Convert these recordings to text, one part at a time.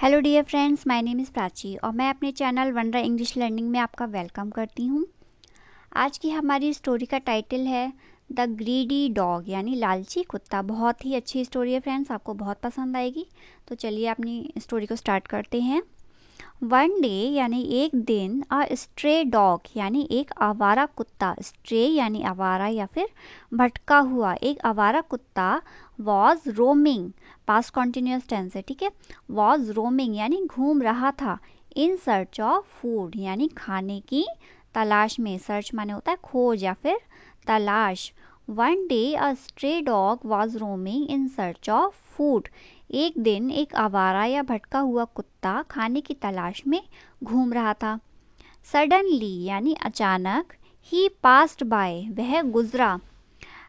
Hello dear friends, my name is Prachi और मैं अपने चैनल वंडर इंग्लिश लर्निंग में आपका वेलकम करती हूँ। आज की हमारी स्टोरी का टाइटल है द ग्रीडी डॉग यानी लालची कुत्ता। बहुत ही अच्छी स्टोरी है फ्रेंड्स, आपको बहुत पसंद आएगी। तो चलिए अपनी स्टोरी को स्टार्ट करते हैं। वन डे यानी एक दिन, अ स्ट्रे डॉग यानी एक आवारा कुत्ता, स्ट्रे यानी आवारा या फिर भटका हुआ, एक आवारा कुत्ता was roaming, past continuous tense है, ठीक है। वॉज रोमिंग यानी घूम रहा था, इन सर्च ऑफ फूड यानी खाने की तलाश में। सर्च माने होता है खोज या फिर तलाश। One day a stray dog was roaming in search of food, एक दिन एक आवारा या भटका हुआ कुत्ता खाने की तलाश में घूम रहा था। सडनली यानी अचानक, ही पास्ड बाय वह गुजरा,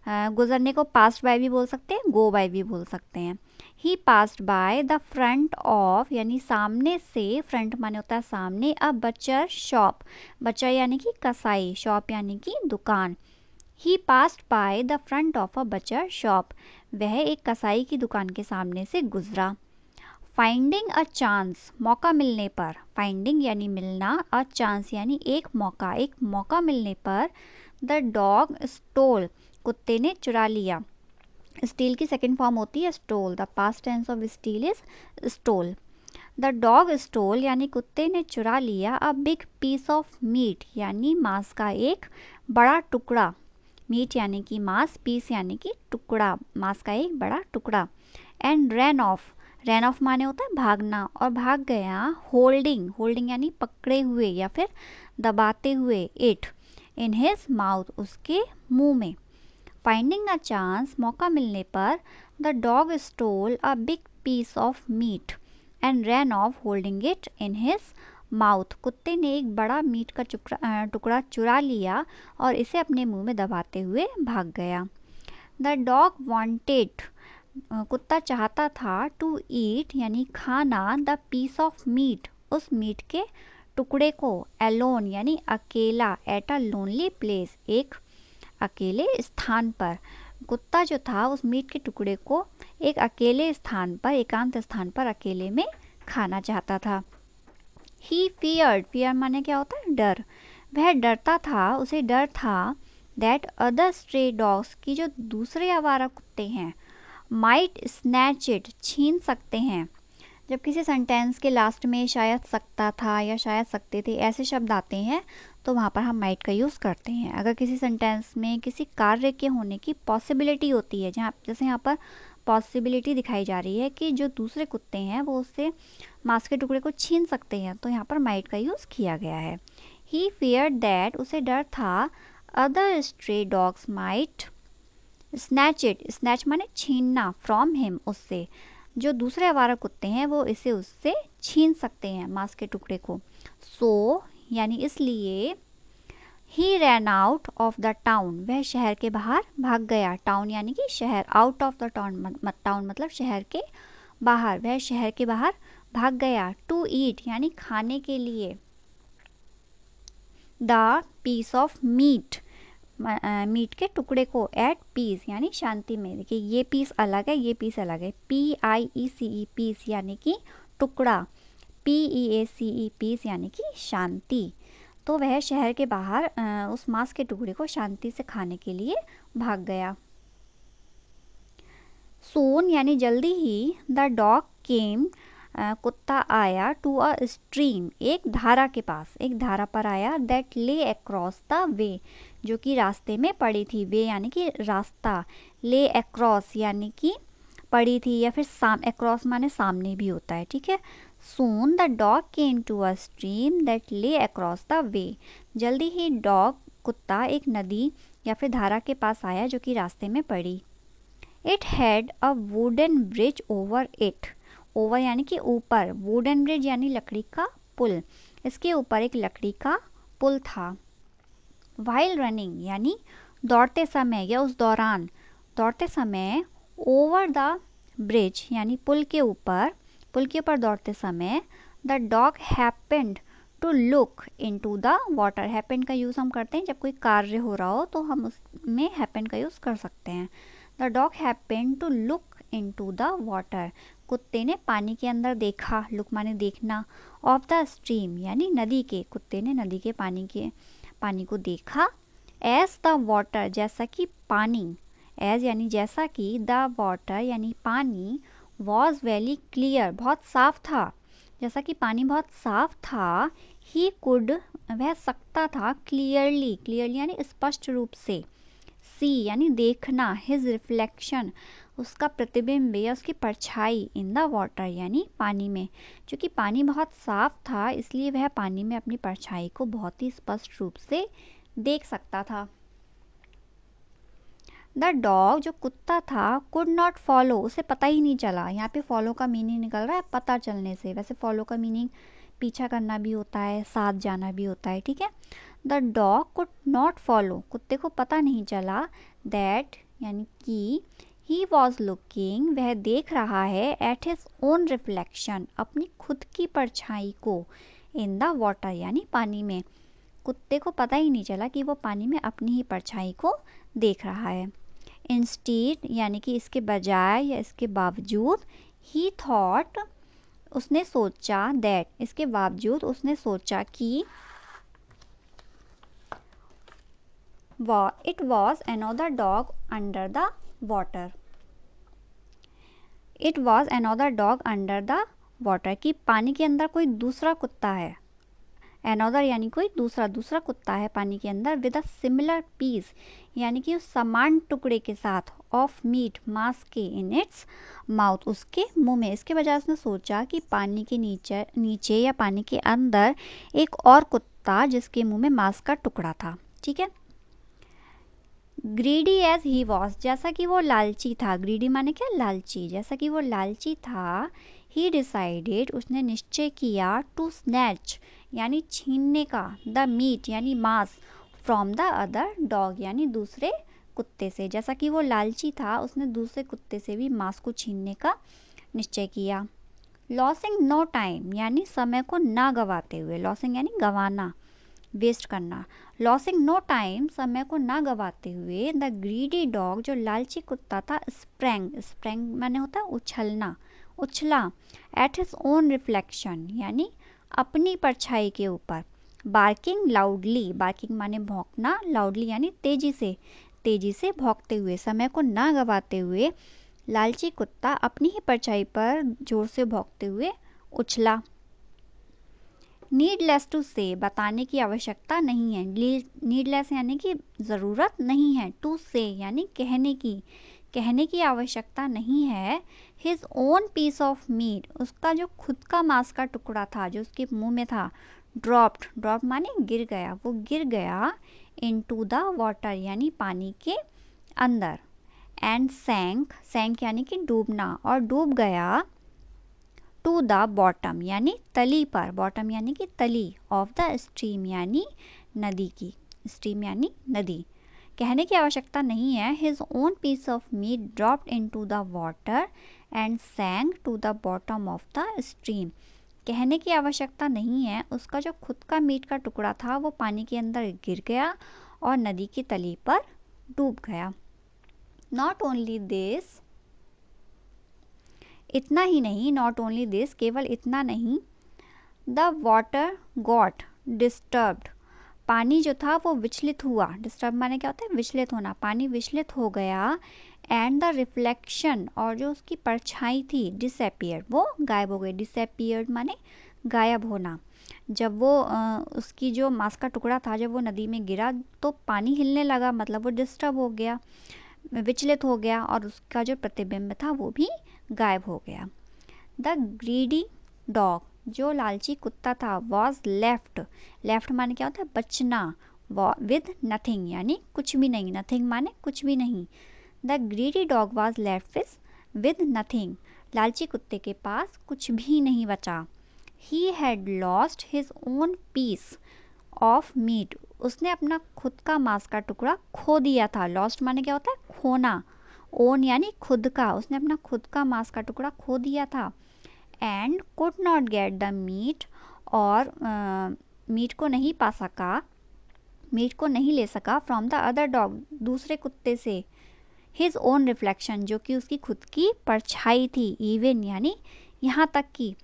गुजरने को पास्ट बाय भी बोल सकते हैं, गो बाय भी बोल सकते हैं। He passed by the front of यानी सामने से, फ्रंट माने होता है सामने, अ बचर शॉप, बचर यानी कि कसाई, शॉप यानी कि दुकान। He passed by the front of a butcher shop, वह एक कसाई की दुकान के सामने से गुजरा। फाइंडिंग अ चांस मौका मिलने पर, फाइंडिंग यानी मिलना, अ चांस यानी एक मौका मिलने पर, द डॉग स्टोल कुत्ते ने चुरा लिया। स्टील की सेकेंड फॉर्म होती है stole, the past tense of steal is stole. The dog stole यानी कुत्ते ने चुरा लिया a big piece of meat यानी मांस का एक बड़ा टुकड़ा। मीट यानी कि मांस, पीस यानी कि टुकड़ा, मांस का एक बड़ा टुकड़ा। एंड रैन ऑफ माने होता है भागना, और भाग गया। होल्डिंग यानी पकड़े हुए या फिर दबाते हुए, इट इन हिज माउथ उसके मुंह में। फाइंडिंग अ चांस मौका मिलने पर, the dog stole a big piece of meat and ran off holding it in his mouth, कुत्ते ने एक बड़ा मीट का टुकड़ा चुरा लिया और इसे अपने मुंह में दबाते हुए भाग गया। द डॉग वांटेड कुत्ता चाहता था, टू ईट यानी खाना, द पीस ऑफ मीट उस मीट के टुकड़े को, एलोन यानी अकेला, एट अ लोनली प्लेस एक अकेले स्थान पर। कुत्ता जो था उस मीट के टुकड़े को एक अकेले स्थान पर, एकांत स्थान पर अकेले में खाना चाहता था। ही फियर माने क्या होता है डर, वह डरता था, उसे डर था, दैट अदर स्ट्रे डॉग्स की जो दूसरे आवारा कुत्ते हैं, माइट स्नैच इट छीन सकते हैं। जब किसी सेंटेंस के लास्ट में शायद सकता था या शायद सकते थे ऐसे शब्द आते हैं तो वहाँ पर हम माइट का यूज़ करते हैं। अगर किसी सेंटेंस में किसी कार्य के होने की पॉसिबिलिटी होती है, जहाँ जैसे यहाँ पर पॉसिबिलिटी दिखाई जा रही है कि जो दूसरे कुत्ते हैं वो उससे मांस के टुकड़े को छीन सकते हैं, तो यहाँ पर माइट का यूज़ किया गया है। ही फियर्ड दैट उसे डर था, other stray dogs might snatch it, snatch माने छीनना, फ्रॉम हिम उससे, जो दूसरे आवारा कुत्ते हैं वो इसे उससे छीन सकते हैं मांस के टुकड़े को। सो यानी इसलिए, he ran out of the town वह शहर के बाहर भाग गया। टाउन यानी कि शहर, आउट ऑफ द टाउन मतलब शहर के बाहर, वह शहर के बाहर भाग गया। टू ईट यानी खाने के लिए, the piece of meat meat के टुकड़े को, एट पीस यानी शांति में। देखिए ये पीस अलग है, ये पीस अलग है। PIECE पीस यानी कि टुकड़ा, PEACE पीस यानी कि शांति। तो वह शहर के बाहर उस मांस के टुकड़े को शांति से खाने के लिए भाग गया। सून यानी जल्दी ही, द डॉग केम कुत्ता आया, टू अ स्ट्रीम एक धारा के पास, एक धारा पर आया, दैट ले अक्रॉस द वे जो कि रास्ते में पड़ी थी। वे यानी कि रास्ता, ले अक्रॉस यानी कि पड़ी थी, या फिर अक्रॉस माने सामने भी होता है, ठीक है। Soon the dog came to a stream that lay across the way, जल्दी ही डॉग कुत्ता एक नदी या फिर धारा के पास आया जो कि रास्ते में पड़ी। It had a wooden bridge over it, over यानी कि ऊपर, वुडन ब्रिज यानी लकड़ी का पुल, इसके ऊपर एक लकड़ी का पुल था। वाइल रनिंग यानी दौड़ते समय या उस दौरान, दौड़ते समय, ओवर द ब्रिज यानी पुल के ऊपर दौड़ते समय, the dog happened to look into the water. Happened का यूज़ हम करते हैं जब कोई कार्य हो रहा हो तो हम उसमें हैपेंड का यूज़ कर सकते हैं। The dog happened to look into the water, कुत्ते ने पानी के अंदर देखा, लुक माने देखना, ऑफ द स्ट्रीम यानी नदी के, कुत्ते ने नदी के पानी को देखा, एज द वाटर जैसा कि पानी, एज यानी जैसा कि, द वाटर यानी पानी, वॉज वेरी क्लियर बहुत साफ था, जैसा कि पानी बहुत साफ था, ही कुड वह सकता था, क्लियरली, क्लियरली यानी स्पष्ट रूप से, सी यानी देखना, हिज रिफ्लेक्शन उसका प्रतिबिंब या उसकी परछाई, इन द वाटर यानी पानी में, क्योंकि पानी बहुत साफ था इसलिए वह पानी में अपनी परछाई को बहुत ही स्पष्ट रूप से देख सकता था। द डॉग जो कुत्ता था, कुड नॉट फॉलो उसे पता ही नहीं चला, यहाँ पे फॉलो का मीनिंग निकल रहा है पता चलने से, वैसे फॉलो का मीनिंग पीछा करना भी होता है, साथ जाना भी होता है, ठीक है। The dog could not follow कुत्ते को पता नहीं चला, दैट यानी कि, ही वॉज लुकिंग वह देख रहा है, एट हिज ओन रिफ्लेक्शन अपनी खुद की परछाई को, इन द वाटर यानी पानी में, कुत्ते को पता ही नहीं चला कि वो पानी में अपनी ही परछाई को देख रहा है। इंस्टीड यानी कि इसके बजाय या इसके बावजूद, ही थॉट उसने सोचा, दैट इसके बावजूद उसने सोचा कि, it was another dog under the water, it was another dog under the water कि पानी के अंदर कोई दूसरा कुत्ता है, अनदर यानी कोई दूसरा कुत्ता है पानी के अंदर, विद अ सिमिलर पीस यानी कि उस समान टुकड़े के साथ, ऑफ मीट मांस के, इन इट्स माउथ उसके मुंह में। इसके बजाय उसने सोचा कि पानी के नीचे या पानी के अंदर एक और कुत्ता जिसके मुंह में मांस का टुकड़ा था, ठीक है। ग्रीडी एज ही वॉज जैसा कि वो लालची था, ग्रीडी माने क्या, लालची, जैसा कि वो लालची था, ही डिसाइडेड उसने निश्चय किया, टू स्नैच यानी छीनने का, द मीट यानी मांस, फ्रॉम द अदर डॉग यानी दूसरे कुत्ते से, जैसा कि वो लालची था उसने दूसरे कुत्ते से भी मांस को छीनने का निश्चय किया। लॉसिंग नो टाइम यानी समय को ना गवाते हुए, लॉसिंग यानी गवाना, वेस्ट करना, लॉसिंग नो टाइम समय को ना गवाते हुए, द ग्रीडी डॉग जो लालची कुत्ता था, स्प्रैंग माने होता है उछलना, उछला, एट हिज ओन रिफ्लेक्शन यानी अपनी परछाई के ऊपर, बार्किंग लाउडली, बार्किंग माने भौंकना, लाउडली यानी तेजी से भौंकते हुए, समय को ना गवाते हुए लालची कुत्ता अपनी ही परछाई पर जोर से भौंकते हुए उछला। नीडलेस टू से बताने की आवश्यकता नहीं है, नीडलेस यानी कि ज़रूरत नहीं है, टू से यानी कहने की आवश्यकता नहीं है। His own piece of meat उसका जो खुद का मांस का टुकड़ा था जो उसके मुंह में था, ड्रॉप माने गिर गया, वो गिर गया, इनटू द वाटर यानी पानी के अंदर, एंड सैंक यानी कि डूबना, और डूब गया, टू द बॉटम यानी तली पर, बॉटम यानी कि तली, ऑफ द स्ट्रीम यानी नदी की, स्ट्रीम यानी नदी। कहने की आवश्यकता नहीं है, his own piece of meat dropped into the water and sank to the bottom of the stream. कहने की आवश्यकता नहीं है, उसका जो खुद का मीट का टुकड़ा था वो पानी के अंदर गिर गया और नदी की तली पर डूब गया। नॉट ओनली दिस इतना ही नहीं, नॉट ओनली दिस केवल इतना नहीं, द वाटर गॉट डिस्टर्ब्ड पानी जो था वो विचलित हुआ, डिस्टर्ब माने क्या होता है, विचलित होना, पानी विचलित हो गया, एंड द रिफ्लेक्शन और जो उसकी परछाई थी, डिसअपियर वो गायब हो गई, डिसअपियर्ड माने गायब होना। जब वो उसकी जो मांस का टुकड़ा था जब वो नदी में गिरा तो पानी हिलने लगा, मतलब वो डिस्टर्ब हो गया, विचलित हो गया, और उसका जो प्रतिबिंब था वो भी गायब हो गया। द ग्रीडी डॉग जो लालची कुत्ता था, वॉज लेफ्ट माने क्या होता है, बचना, विद नथिंग यानी कुछ भी नहीं, नथिंग माने कुछ भी नहीं। The greedy dog was left with nothing लालची कुत्ते के पास कुछ भी नहीं बचा। He had lost his own piece of meat उसने अपना खुद का मांस का टुकड़ा खो दिया था। लॉस्ट माने क्या होता है, खोना, ओन यानी खुद का, उसने अपना खुद का मांस का टुकड़ा खो दिया था। And could not get the meat और मीट को नहीं पा सका, मीट को नहीं ले सका, फ्रॉम द अदर डॉग दूसरे कुत्ते से, हिज ओन रिफ्लेक्शन, जो कि उसकी खुद की परछाई थी, इवन यानी यहाँ तक कि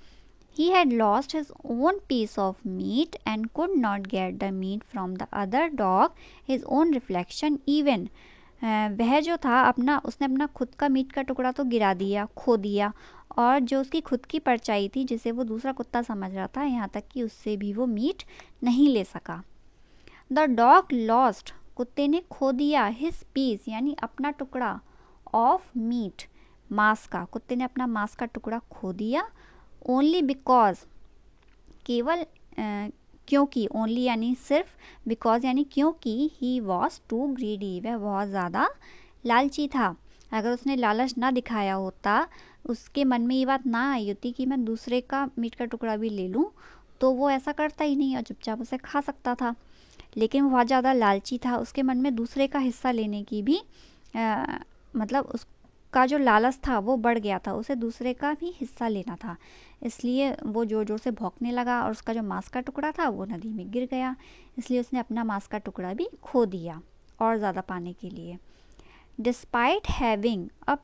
he had lost his own piece of meat and could not get the meat from the other dog, his own reflection even. वह जो था उसने अपना खुद का मीट का टुकड़ा तो गिरा दिया, खो दिया, और जो उसकी खुद की परछाई थी जिसे वो दूसरा कुत्ता समझ रहा था, यहाँ तक कि उससे भी वो मीट नहीं ले सका. द डॉग लॉस्ट, कुत्ते ने खो दिया, हिज पीस यानी अपना टुकड़ा, ऑफ मीट, मांस का, कुत्ते ने अपना मांस का टुकड़ा खो दिया, ओनली बिकॉज, केवल क्योंकि, ओनली यानी सिर्फ, बिकॉज यानी क्योंकि, ही वॉज टू ग्रीडी, वह बहुत ज़्यादा लालची था. अगर उसने लालच ना दिखाया होता, उसके मन में ये बात ना आई होती कि मैं दूसरे का मीट का टुकड़ा भी ले लूँ, तो वो ऐसा करता ही नहीं और चुपचाप उसे खा सकता था. लेकिन वो बहुत ज़्यादा लालची था, उसके मन में दूसरे का हिस्सा लेने की भी मतलब उसका जो लालच था वो बढ़ गया था, उसे दूसरे का भी हिस्सा लेना था. इसलिए वो ज़ोर ज़ोर से भौंकने लगा और उसका जो मांस का टुकड़ा था वो नदी में गिर गया. इसलिए उसने अपना मांस का टुकड़ा भी खो दिया और ज़्यादा पाने के लिए. Despite having a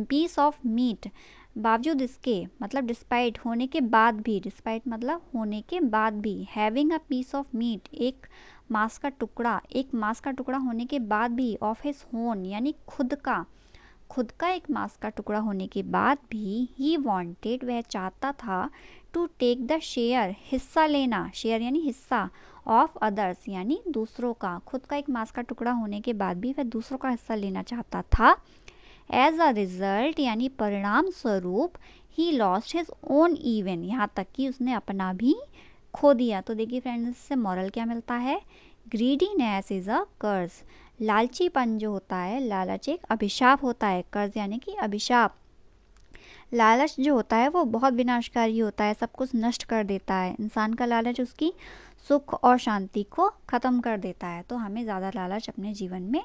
piece of meat, बावजूद इसके, मतलब डिस्पाइट होने के बाद भी, डिस्पाइट मतलब होने के बाद भी, having a piece of meat एक मांस का टुकड़ा होने के बाद भी, ऑफ हिज होन यानी खुद का एक मांस का टुकड़ा होने के बाद भी, ही वांटेड वह चाहता था, टू टेक द शेयर हिस्सा लेना, शेयर यानी हिस्सा, ऑफ अदर्स यानी दूसरों का, खुद का एक मांस का टुकड़ा होने के बाद भी वह दूसरों का हिस्सा लेना चाहता था. एज अ रिजल्ट यानी परिणाम स्वरूप, he lost his own even, यहाँ तक कि उसने अपना भी खो दिया. तो देखिए फ्रेंड्स, इससे मॉरल क्या मिलता है, ग्रीडीनेस इज अ कर्स, लालचीपन जो होता है, लालच एक अभिशाप होता है, कर्ज यानी कि अभिशाप. लालच जो होता है वो बहुत विनाशकारी होता है, सब कुछ नष्ट कर देता है. इंसान का लालच उसकी सुख और शांति को ख़त्म कर देता है. तो हमें ज़्यादा लालच अपने जीवन में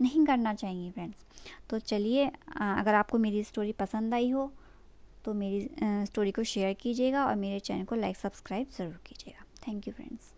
नहीं करना चाहिए फ्रेंड्स. तो चलिए, अगर आपको मेरी स्टोरी पसंद आई हो तो मेरी स्टोरी को शेयर कीजिएगा और मेरे चैनल को लाइक सब्सक्राइब ज़रूर कीजिएगा. Thank you friends.